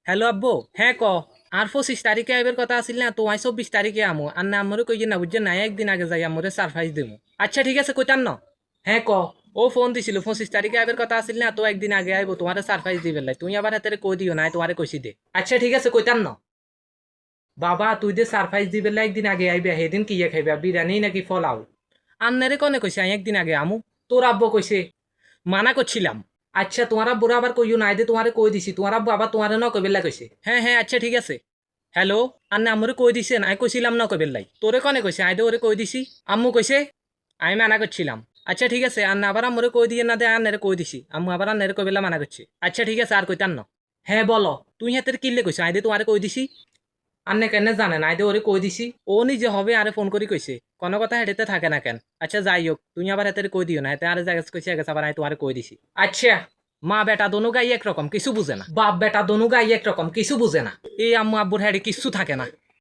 Hello আব্বু, হ্যাঁ ক। আর 25 তারিখে আইবার কথা আছিল না, তো 24 তারিখে আমু। আর না আমারও কই না বুঝছেন না, একদিন আগে যাই আমরে সারপ্রাইজ দেবো। আচ্ছা ঠিক আছে, কইতান না। হ্যাঁ ক। ও ফোন দিছিল 25 তারিখে আইবার কথা আছিল না, তো একদিন আগে আইবো তোমারে সারপ্রাইজ দিবে লাই। তুমি আবার হাতে কই দিও না, তোমারে কইছি দে। আচ্ছা ঠিক আছে, কইতান না। বাবা তুই যে সারপ্রাইজ দিবে লাই একদিন আগে আইবে, সেদিন কি খাইবা, বিরিয়ানি নাকি ফলাও? আন্নারে কনে কইছে আমি একদিন আগে আমু? তোর আব্বু কইছে। মানা করছিলাম। আচ্ছা তোমার আব্বুরা আবার কইও নাই দে, তোমারে কই দিছি, তোমার আব্বু আবার তোমারে ন কইবেলা কইছে। হ্যাঁ হ্যাঁ আচ্ছা ঠিক আছে। হ্যালো, আন্নে আম্মুরে কই দিছেন? আই কইছিলাম ন কইবেলাই। তোরে কনে কইছে? আই দে ওরে কই দিছি। আম্মু কইছে। আমি মানা করছিলাম। আচ্ছা ঠিক আছে, আন্না আবার আম্মুরে কই দিয়ে না দে, আন্নারে কই দিছি। আম্মু আবার আন্নারে কইবেলা মানা করছে। আচ্ছা ঠিক আছে, আর কইতান ন। হ্যাঁ বলো, তুই হাতের কিনলে কইছো আই দে তোমারে কই দিছি। আন্নে কেন জানেন? আইদে ওরে কই দিছি। ও নিজে হবে আরে ফোন করি কইছে। কোনো কথা হেঁটেতে থাকে না কেন? আচ্ছা যাই হোক, তুই আবার হাতে কই দিও না, এতে আরে জায়গা কইছে আগে আবার আমি তোমারে কই দিছি। আচ্ছা। মা বেটা দোনো গাই একরকম, কিছু বুঝে না। বাপ বেটা দোনো গাই একরকম, কিছু বুঝে না। এই আম্মু আব্বুর হেঁড়ে কিচ্ছু থাকে না।